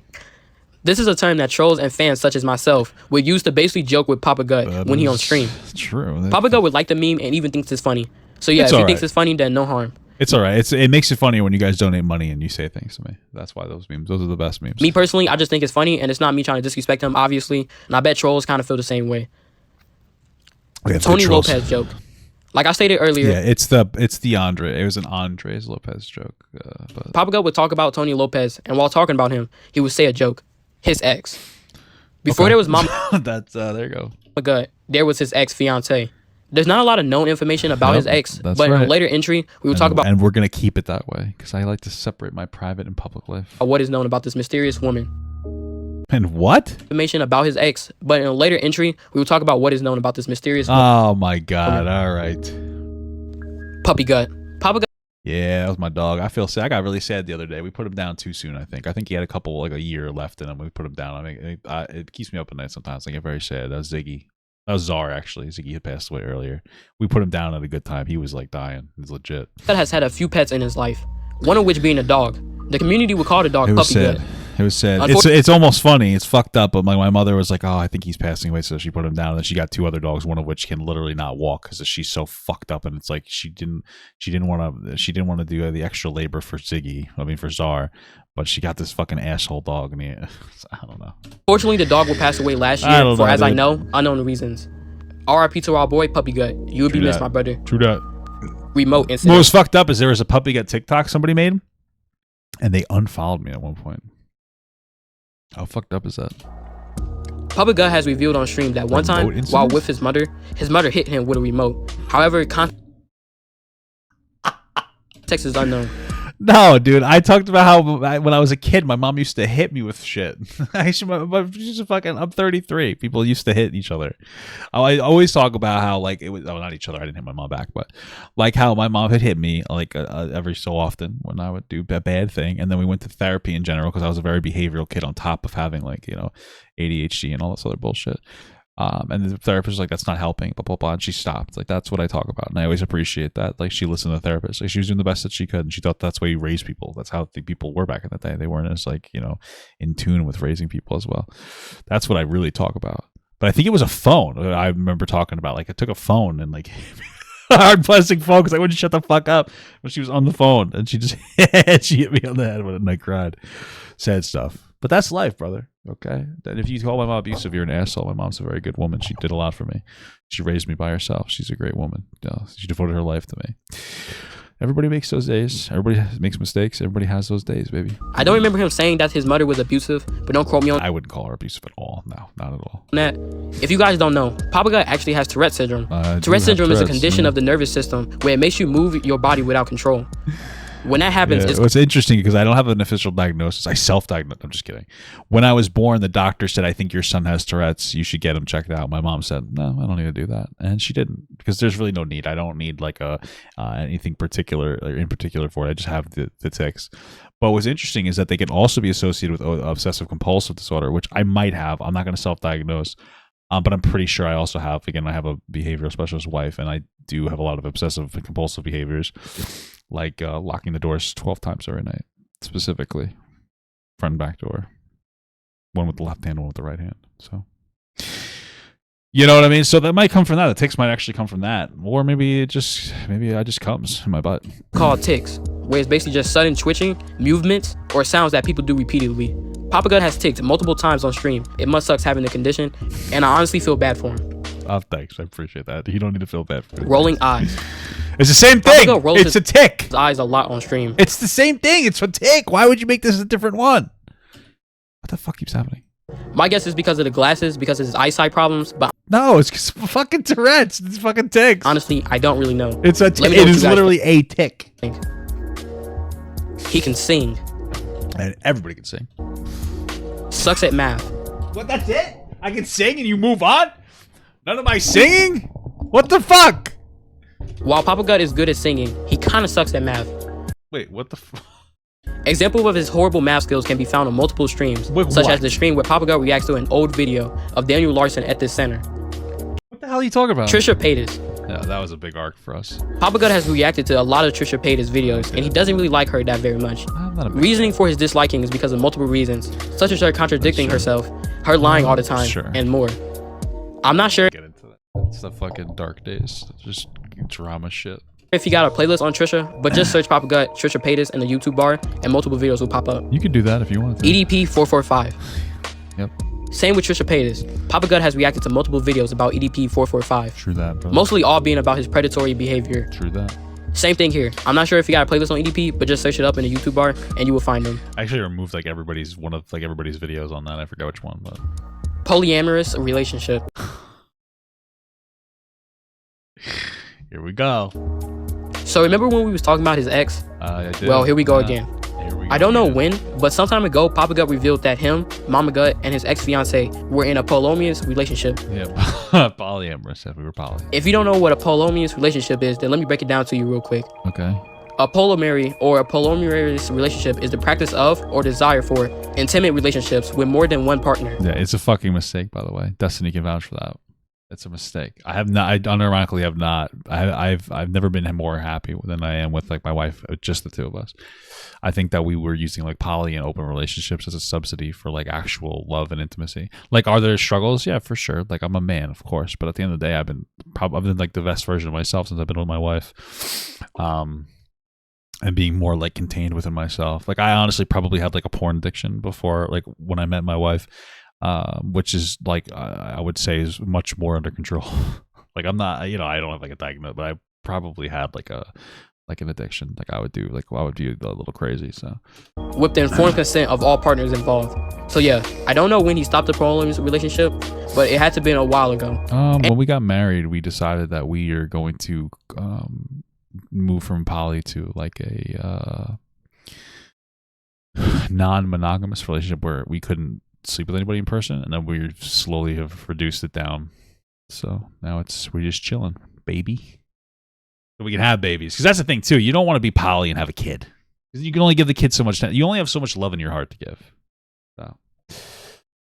This is a term that trolls and fans such as myself would use to basically joke with Papa Gut when he on stream. True. Papa Gut would like the meme and even thinks it's funny. So yeah, if he thinks it's funny, then no harm. It's all right. It makes it funny when you guys donate money and you say things to me. That's why those are the best memes. Me personally, I just think it's funny, and it's not me trying to disrespect him, obviously. And I bet trolls kind of feel the same way. Okay, Tony Lopez joke. Like I stated earlier. Yeah, it's the Andre. It was an Andres Lopez joke. But Papa Gut would talk about Tony Lopez, and while talking about him, he would say a joke. His ex. Before there was Mama that's there you go. Gut, there was his ex-fiance. There's not a lot of known information about his ex, but in a later entry, we will talk about... And we're going to keep it that way, because I like to separate my private and public life. What is known about this mysterious woman. And what? Information about his ex, but in a later entry, we will talk about what is known about this mysterious woman. Oh my God, all right. Puppy gut. Papa Gut. Yeah, that was my dog. I feel sad. I got really sad the other day. We put him down too soon, I think. I think he had a year left in him. We put him down. I mean, it keeps me up at night sometimes. I get very sad. That was Ziggy. That was Czar, actually. Ziggy had passed away earlier. We put him down at a good time. He was like dying. He's legit. That has had a few pets in his life, one of which being a dog. The community would call the dog Puppy Gut. It was sad. It's almost funny. It's fucked up. But my mother was like, "Oh, I think he's passing away," so she put him down. And then she got two other dogs, one of which can literally not walk because she's so fucked up. And it's like she didn't want to do the extra labor for Ziggy. I mean for Czar, but she got this fucking asshole dog. And I don't know. Fortunately, the dog will pass away last year for, as I know, unknown reasons. R.I.P. to our boy Puppy Gut. You would be missed, my brother. True that. Remote incident. What was fucked up is there was a Puppy Gut TikTok somebody made, and they unfollowed me at one point. How fucked up is that? Puppy Gut has revealed on stream that one time, while with his mother hit him with a remote. However, context is unknown. No, dude. I talked about how when I was a kid, my mom used to hit me with shit. She's fucking. I'm 33. People used to hit each other. I always talk about how like it was. Oh, not each other. I didn't hit my mom back, but like how my mom had hit me like every so often when I would do a bad thing, and then we went to therapy in general because I was a very behavioral kid on top of having like ADHD and all this other bullshit. And the therapist was like, "That's not helping," blah, blah, blah. And she stopped. Like, that's what I talk about. And I always appreciate that. Like, she listened to the therapist. Like, she was doing the best that she could. And she thought that's why you raise people. That's how the people were back in the day. They weren't as, like, in tune with raising people as well. That's what I really talk about. But I think it was a phone. I remember talking about, like, I took a phone and, like, a hard plastic phone because I wouldn't shut the fuck up when she was on the phone. And she just, she hit me on the head and I cried. Sad stuff. But that's life, brother. Okay. That if you call my mom abusive, you're an asshole. My mom's a very good woman. She did a lot for me. She raised me by herself. She's a great woman. She devoted her life to me. Everybody makes those days. Everybody makes mistakes. Everybody has those days, baby. I don't remember him saying that his mother was abusive, but don't quote me on. I wouldn't call her abusive at all. No, not at all. That. If you guys don't know, Papa Gut actually has Tourette syndrome. Tourette syndrome is a condition of the nervous system where it makes you move your body without control. When that happens, it's interesting because I don't have an official diagnosis. I self-diagnosed. I'm just kidding. When I was born, the doctor said, "I think your son has Tourette's. You should get him checked out." My mom said, "No, I don't need to do that," and she didn't because there's really no need. I don't need like anything particular or in particular for it. I just have the tics. But what's interesting is that they can also be associated with obsessive compulsive disorder, which I might have. I'm not going to self-diagnose. But I'm pretty sure I also have. Again, I have a behavioral specialist wife, and I do have a lot of obsessive and compulsive behaviors. Like locking the doors 12 times every night, specifically. Front and back door. One with the left hand, one with the right hand. So, you know what I mean? So that might come from that. The tics might actually come from that. Or maybe it just comes in my butt. Called tics, where it's basically just sudden twitching, movements, or sounds that people do repeatedly. Papa Gut has tics multiple times on stream. It must sucks having the condition, and I honestly feel bad for him. Oh, thanks. I appreciate that. You don't need to feel bad for it. Rolling eyes. It's the same thing. It's a tick. His eyes a lot on stream. It's the same thing. It's a tick. Why would you make this a different one? What the fuck keeps happening? My guess is because of the glasses, because of his eyesight problems, but no, it's just fucking Tourette's. It's fucking ticks. Honestly, I don't really know. It's a tick. It is literally a tick. He can sing. And everybody can sing. Sucks at math. What? That's it? I can sing and you move on? None of my singing? What the fuck? While Papa Gut is good at singing, he kind of sucks at math. Wait, what the fuck? Example of his horrible math skills can be found on multiple streams, such as the stream where Papa Gut reacts to an old video of Daniel Larson at this center. What the hell are you talking about? Trisha Paytas. Yeah, that was a big arc for us. Papa Gut has reacted to a lot of Trisha Paytas videos, and he doesn't really like her that very much. Reasoning for his disliking is because of multiple reasons, such as her contradicting herself, her lying all the time, and more. I'm not sure. Get into that. It's the fucking dark days. Just drama shit. If you got a playlist on Trisha, but just search Papa Gut, Trisha Paytas in the YouTube bar, and multiple videos will pop up. You could do that if you wanted to. EDP 445. Yep. Same with Trisha Paytas. Papa Gut has reacted to multiple videos about EDP 445. True that, brother. Mostly all being about his predatory behavior. True that. Same thing here. I'm not sure if you got a playlist on EDP, but just search it up in the YouTube bar and you will find them. I actually removed like everybody's videos on that. I forgot which one, but polyamorous relationship. Here we go. So remember when we was talking about his ex? I did. Well, here we go again. Here we go I don't know again. when, but some time ago, Papa Gut revealed that him, Mama Gut, and his ex-fiance were in a polyamorous relationship. Yeah, polyamorous. If we were poly. If you don't know what a polyamorous relationship is, then let me break it down to you real quick. Okay. A polyamory or a polyamorous relationship is the practice of or desire for intimate relationships with more than one partner. Yeah, it's a fucking mistake, by the way. Destiny can vouch for that. It's a mistake. I have not. I unironically have not. I've never been more happy than I am with like my wife, just the two of us. I think that we were using like poly and open relationships as a subsidy for like actual love and intimacy. Like, are there struggles? Yeah, for sure. Like, I'm a man, of course, but at the end of the day, I've been like the best version of myself since I've been with my wife. And being more like contained within myself. Like, I honestly probably had like a porn addiction before, like when I met my wife. Which is like I would say is much more under control. Like, I'm not, I don't have like a diagnosis, but I probably had like an addiction. Like I would do a little crazy. So with the informed consent of all partners involved. So yeah, I don't know when he stopped the polyamorous relationship, but it had to been a while ago. When we got married, we decided that we are going to move from poly to like a non-monogamous relationship where we couldn't sleep with anybody in person, and then we slowly have reduced it down. So now we're just chilling, baby. So we can have babies, because that's the thing too. You don't want to be poly and have a kid, because you can only give the kid so much time. You only have so much love in your heart to give. So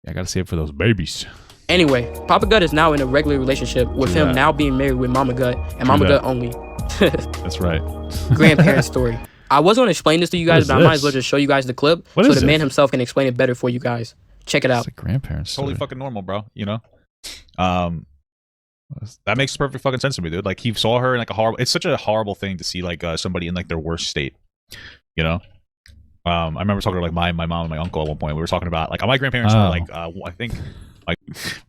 yeah, I gotta save for those babies. Anyway, Papa Gut is now in a regular relationship with him now being married with Mama Gut and Mama Gut only. That's right. Grandparent story. I was going to explain this to you guys, but I might as well just show you guys the clip so the man himself can explain it better for you guys. Check it out. It's a grandparents. Totally fucking normal, bro. That makes perfect fucking sense to me, dude. Like, he saw her in like a horrible. It's such a horrible thing to see like somebody in like their worst state. I remember talking to like my mom and my uncle at one point. We were talking about like my grandparents were like I think like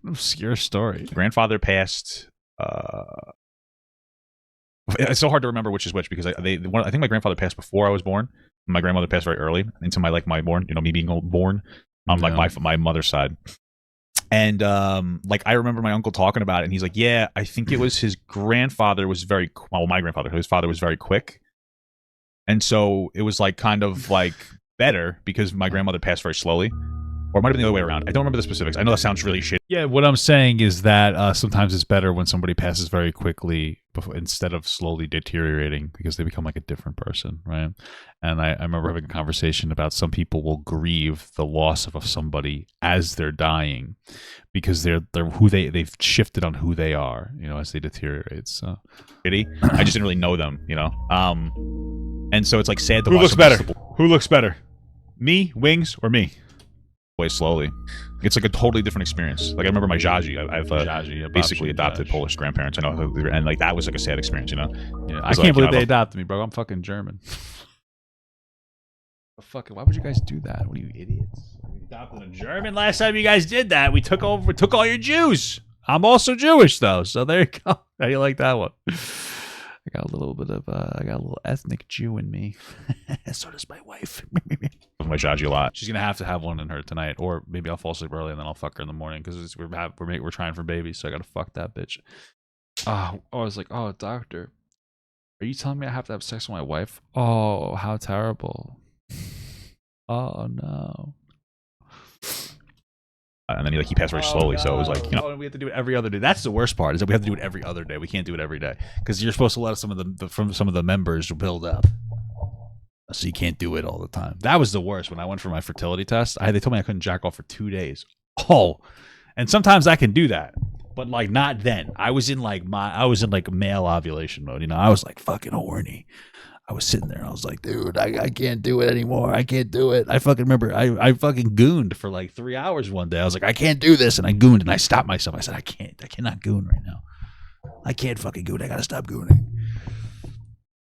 obscure story. Grandfather passed. It's so hard to remember which is which because I think my grandfather passed before I was born. My grandmother passed very early into my born. Me being born. Like my mother's side. And like I remember my uncle talking about it, and he's like, yeah, I think it was his grandfather was my grandfather, his father was very quick. And so it was like kind of like better because my grandmother passed very slowly. Or it might have been the other way around. I don't remember the specifics. I know that sounds really shit. Yeah, what I'm saying is that sometimes it's better when somebody passes very quickly instead of slowly deteriorating, because they become like a different person, right? And I remember having a conversation about some people will grieve the loss of somebody as they're dying because they're who they've shifted on who they are, as they deteriorate. So I just didn't really know them, and so it's like sad to watch. Who looks better? Me, Wings, or me? Way slowly. It's like a totally different experience. Like I remember my Jaji. I've basically adopted Polish grandparents. I know, and like that was like a sad experience. Yeah, I can't believe they adopted me, bro. I'm fucking German. Why would you guys do that? What are you idiots? We adopted a German last time you guys did that. We took all your Jews. I'm also Jewish though, so there you go. How do you like that one? I got a little ethnic Jew in me. So does my wife. My Jaji a lot. She's gonna have to have one in her tonight, or maybe I'll fall asleep early and then I'll fuck her in the morning because we're trying for babies, so I gotta fuck that bitch. I was like, oh, doctor, are you telling me I have to have sex with my wife? Oh, how terrible. Oh no. And then he passed very slowly, so it was like, and we have to do it every other day. That's the worst part, is that we have to do it every other day. We can't do it every day because you're supposed to let some of the members build up, so you can't do it all the time. That was the worst. When I went for my fertility test, they told me I couldn't jack off for 2 days. Oh, and sometimes I can do that, but like not then. I was in like male ovulation mode. I was like fucking horny. I was sitting there and I was like, dude, I can't do it anymore. I can't do it. I fucking remember I fucking gooned for like 3 hours one day. I was like, I can't do this. And I gooned and I stopped myself. I said, I cannot goon right now. I can't fucking goon. I got to stop gooning.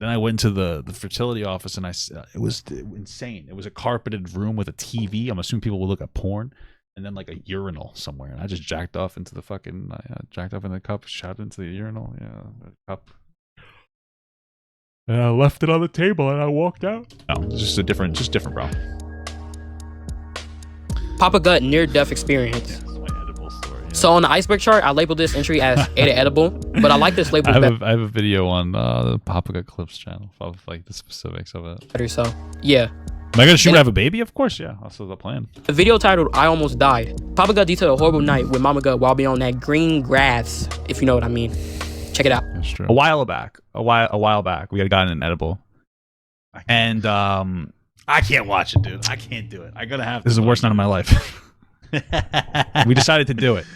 Then I went to the fertility office and it was insane. It was a carpeted room with a TV. I'm assuming people will look at porn, and then like a urinal somewhere. And I just jacked off into the cup, shot into the urinal. Yeah, the cup. And I left it on the table and I walked out. No, it's just different, bro. Papa Gut near-death experience. That's my edible story. So on the iceberg chart, I labeled this entry as ate edible, but I like this label better. I have a video on the Papa Gut Clips channel of like the specifics of it. So yeah. Am I gonna shoot have a baby? Of course, yeah. That's the plan. The video titled "I Almost Died." Papa Gut detailed a horrible night with Mama Gut while being on that green grass, if you know what I mean. Check it out. That's true. A while back, we had gotten an edible, and I can't watch it, dude. I can't do it. I gotta have. This is the worst night of my life. We decided to do it.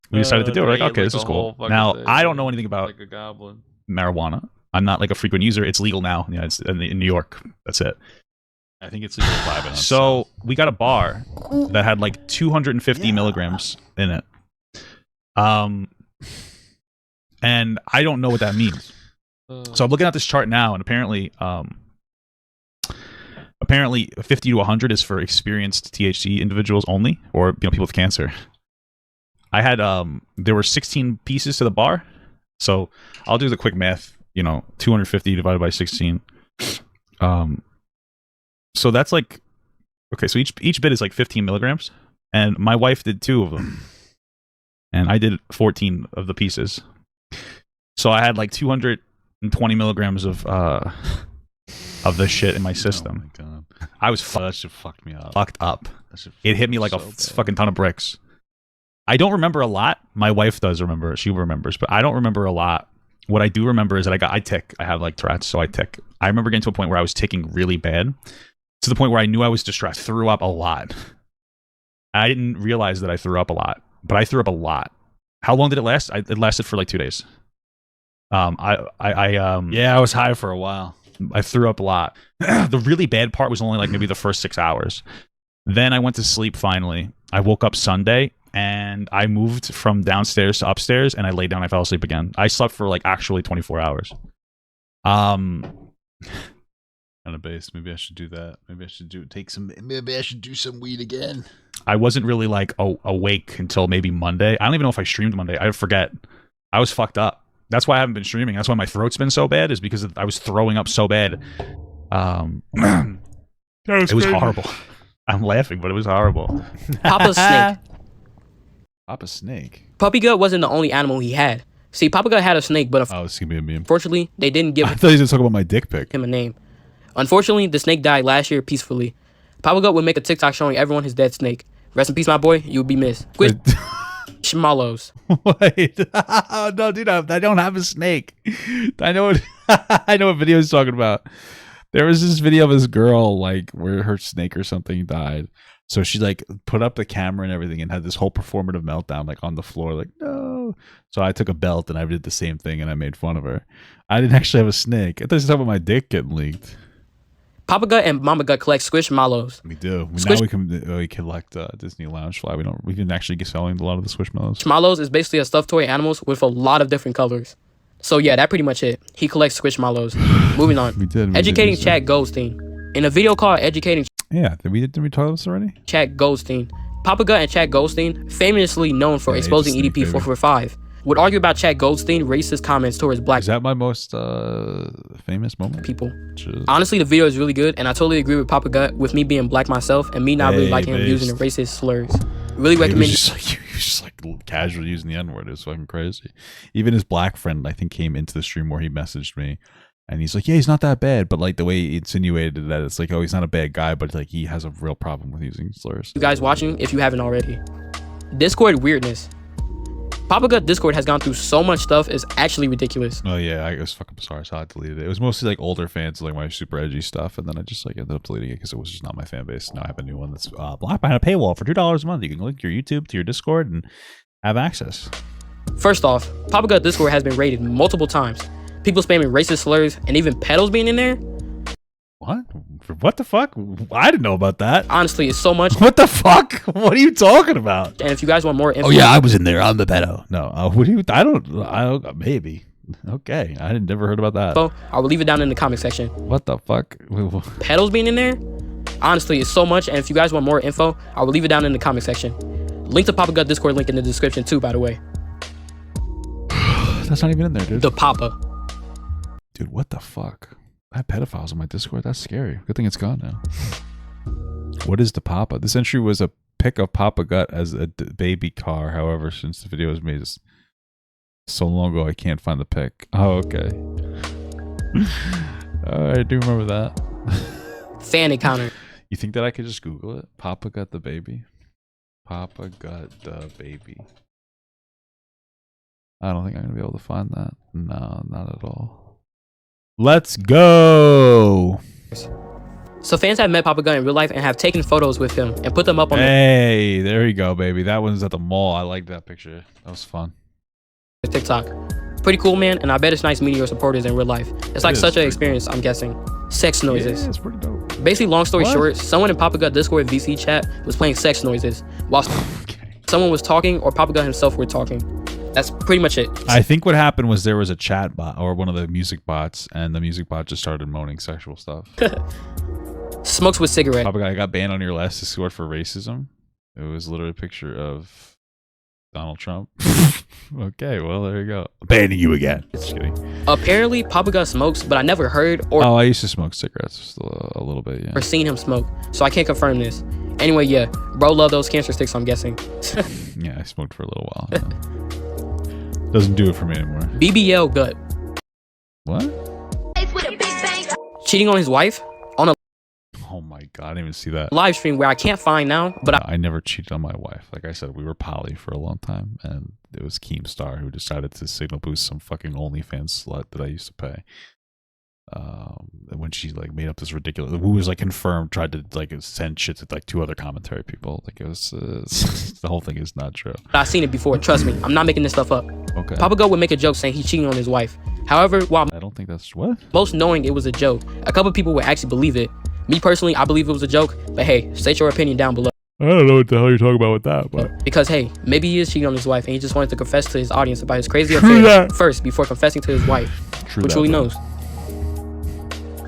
We decided to do it. Like, okay, this is cool. Now, I don't know anything about like a goblin. Marijuana. I'm not like a frequent user. It's legal now. Yeah, it's in New York. That's it. I think it's legal in Lebanon. So we got a bar that had like 250 milligrams in it. And I don't know what that means. So I'm looking at this chart now, and apparently 50 to 100 is for experienced THC individuals only, or people with cancer. I had there were 16 pieces to the bar, so I'll do the quick math. 250 divided by 16. So that's like, okay, so each bit is like 15 milligrams, and my wife did 2 of them, and I did 14 of the pieces. So I had like 220 milligrams of this shit in my system. Oh my God. I was that shit fucked me up. Fucked up. It hit me like a fucking ton of bricks. I don't remember a lot. My wife does remember. She remembers, but I don't remember a lot. What I do remember is that I tick. I have like Tourette's, so I tick. I remember getting to a point where I was ticking really bad, to the point where I knew I was distressed. Threw up a lot. I didn't realize that I threw up a lot, but I threw up a lot. How long did it last? It lasted for like 2 days. I was high for a while. I threw up a lot. The really bad part was only like maybe the first 6 hours. Then I went to sleep finally. I woke up Sunday and I moved from downstairs to upstairs and I laid down. I fell asleep again. I slept for like actually 24 hours. On a base. Maybe I should do that. Maybe I should do some weed again. I wasn't really like awake until maybe Monday. I don't even know if I streamed Monday. I forget. I was fucked up. That's why I haven't been streaming. That's why my throat's been so bad, is because I was throwing up so bad. It was horrible. I'm laughing, but it was horrible. Papa Snake. Papa Snake? Puppy Gut wasn't the only animal he had. See, Papa Gut had a snake, but this is gonna be a meme. Unfortunately, they didn't give I thought you were talking about my dick pic. him a name. Unfortunately, the snake died last year peacefully. Papa Gut would make a TikTok showing everyone his dead snake. Rest in peace, my boy. You would be missed. Quit. Schmallows. Wait. No, dude, I don't have a snake. I know what video he's talking about. There was this video of this girl, like, where her snake or something died. So she, like, put up the camera and everything and had this whole performative meltdown, like, on the floor, like, no. So I took a belt and I did the same thing and I made fun of her. I didn't actually have a snake. I thought you were talking about my dick getting leaked. Papa Gut and Mama Gut collect Squishmallows. We do. Now we collect Disney Loungefly. We can actually get selling a lot of the Squishmallows. Squishmallows is basically a stuffed toy animals with a lot of different colors. So yeah, that pretty much it. He collects Squishmallows. Moving on. Educating Chad Goldstein. In a video called Educating. Yeah, did we talk about this already? Chad Goldstein. Papa Gut and Chad Goldstein, famously known for exposing EDP 445, would argue about Chad Goldstein racist comments towards black. Is that my most famous moment? People. Honestly, the video is really good, and I totally agree with Papa Gut, with me being black myself and me not really liking him using the racist slurs. Really recommend. He was just like casually using the N-word. It was fucking crazy. Even his black friend, I think, came into the stream where he messaged me, and he's like, "Yeah, he's not that bad," but like the way he insinuated that it's like, "Oh, he's not a bad guy," but like he has a real problem with using slurs. You guys watching, if you haven't already. Discord weirdness. Papa Gut Discord has gone through so much stuff, it's actually ridiculous. Oh yeah, I was fucking sorry, so I deleted it. It was mostly like older fans, like my super edgy stuff, and then I just like ended up deleting it because it was just not my fan base. Now I have a new one that's blocked behind a paywall for $2 a month. You can link your YouTube to your Discord and have access. First off, Papa Gut Discord has been raided multiple times. People spamming racist slurs and even pedals being in there. What? What the fuck? I didn't know about that. Honestly, it's so much. What the fuck? What are you talking about? And if you guys want more info. Oh yeah, I was in there. I'm the pedo. No, what do you? I don't. Maybe. Okay, I had never heard about that. I will leave it down in the comment section. What the fuck? Pedals being in there. Honestly, it's so much. And if you guys want more info, I will leave it down in the comment section. Link to Papa Gut Discord link in the description too, by the way. That's not even in there, dude. The Papa. Dude, what the fuck? I have pedophiles on my Discord. That's scary. Good thing it's gone now. What is the Papa? This entry was a pic of Papa Gut as a baby car. However, since the video was made so long ago, I can't find the pic. Oh, okay. I do remember that. Fan encounter. You think that I could just Google it? Papa Gut the baby? Papa Gut the baby. I don't think I'm going to be able to find that. No, not at all. Let's go! So fans have met Papa Gut in real life and have taken photos with him and put them up on Hey, there you go, baby. That one's at the mall. I like that picture. That was fun. TikTok. Pretty cool, man, and I bet it's nice meeting your supporters in real life. It's like such an experience, I'm guessing. Sex noises. Yeah, it's pretty dope. Basically, long story short, someone in Papa Gut Discord VC chat was playing sex noises while someone was talking or Papa Gut himself were talking. That's pretty much it. I think what happened was there was a chat bot or one of the music bots, and the music bot just started moaning sexual stuff. Smokes with cigarette. Papa Gut, I got banned on your last Discord for racism. It was literally a picture of Donald Trump. Okay, well, there you go. Banning you again. Just kidding. Apparently, Papa Gut smokes, but I never heard or I used to smoke cigarettes a little bit, yeah. Or seen him smoke, so I can't confirm this. Anyway, yeah, bro loved those cancer sticks, I'm guessing. Yeah, I smoked for a little while. Yeah. Doesn't do it for me anymore. BBL Gut. What? Cheating on his wife on a Oh my god, I didn't even see that. live stream where I can't find now, but I never cheated on my wife. Like I said, we were poly for a long time, and it was Keemstar who decided to signal boost some fucking OnlyFans slut that I used to pay. When she like made up this ridiculous, who was like confirmed, tried to like send shit to like 2 other commentary people. Like it was the whole thing is not true. I've seen it before. Trust me, I'm not making this stuff up. Okay. Papa Gut would make a joke saying he's cheating on his wife. However, while I don't think that's what. most knowing it was a joke, a couple people would actually believe it. Me personally, I believe it was a joke. But hey, state your opinion down below. I don't know what the hell you're talking about with that, but Because hey, maybe he is cheating on his wife and he just wanted to confess to his audience about his crazy affair first before confessing to his wife. Which truly knows.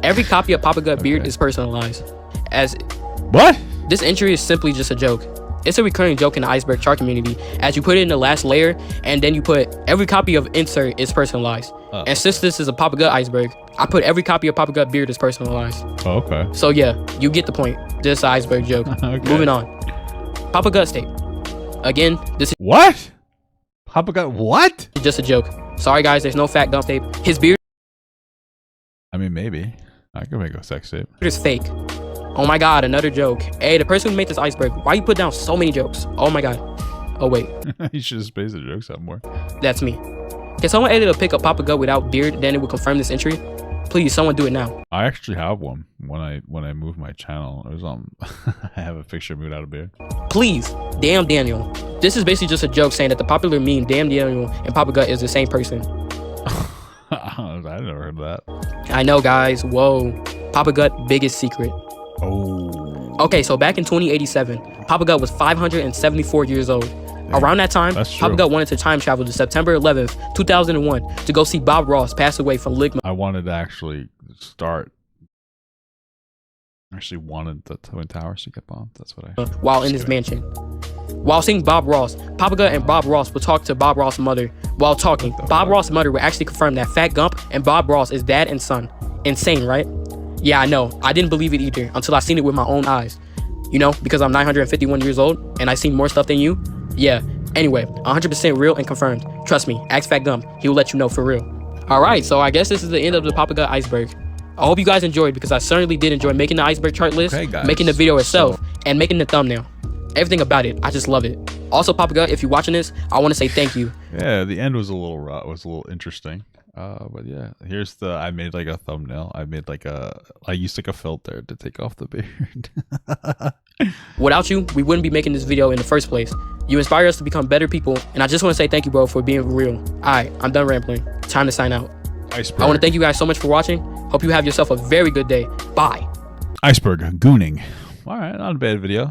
Every copy of Papa Gut beard is personalized. As what? This entry is simply just a joke. It's a recurring joke in the Iceberg chart community, as you put it in the last layer and then you put every copy of insert is personalized. And since this is a Papa Gut iceberg, I put every copy of Papa Gut beard is personalized. Oh, okay. So yeah, you get the point. This is an iceberg joke. Okay. Moving on. Papa Gut tape. Again, this is What? Papa Gut what? just a joke. Sorry guys, there's no fat dump tape. His beard I mean, maybe. I could make a sex tape. is fake. Oh my god, another joke. Hey, the person who made this iceberg, why you put down so many jokes? Oh my god. Oh wait, You should just base the jokes out more. that's me. Can someone edit a pic of Papa Gut without beard, then it will confirm this entry? Please, someone do it now. I actually have one. When I moved my channel, it was I have a picture of me without a beard. Please, damn Daniel. This is basically just a joke saying that the popular meme Damn Daniel and Papa Gut is the same person. I never heard of that. I know guys, whoa. Papa Gut biggest secret. Oh. Okay, so back in 2087, Papa Gut was 574 years old. Around that time, Papa Gut wanted to time travel to September 11th, 2001 to go see Bob Ross pass away from ligma. I wanted to actually wanted the Twin Towers to get bombed. That's what I while in his mansion. While seeing Bob Ross, Papa Gut and Bob Ross would talk to Bob Ross' mother. While talking, Bob Ross' mother would actually confirm that Fat Gump and Bob Ross is dad and son. Insane, right? Yeah, I know. I didn't believe it either until I seen it with my own eyes. You know, because I'm 951 years old and I seen more stuff than you. Yeah. Anyway, 100% real and confirmed. Trust me, ask Fat Gump. He will let you know for real. Alright, so I guess this is the end of the Papa Gut iceberg. I hope you guys enjoyed because I certainly did enjoy making the iceberg chart list, making the video itself, and making the thumbnail. Everything about it, I just love it. Also, Papa Gut, if you're watching this, I want to say thank you. Yeah, the end was a little raw. It was a little interesting. But yeah, here's I made like a thumbnail. I used like a filter to take off the beard. Without you, we wouldn't be making this video in the first place. You inspire us to become better people, and I just want to say thank you, bro, for being real. Alright, I'm done rambling. Time to sign out. Iceberg. I want to thank you guys so much for watching. Hope you have yourself a very good day. Bye. Iceberg gooning. All right, not a bad video.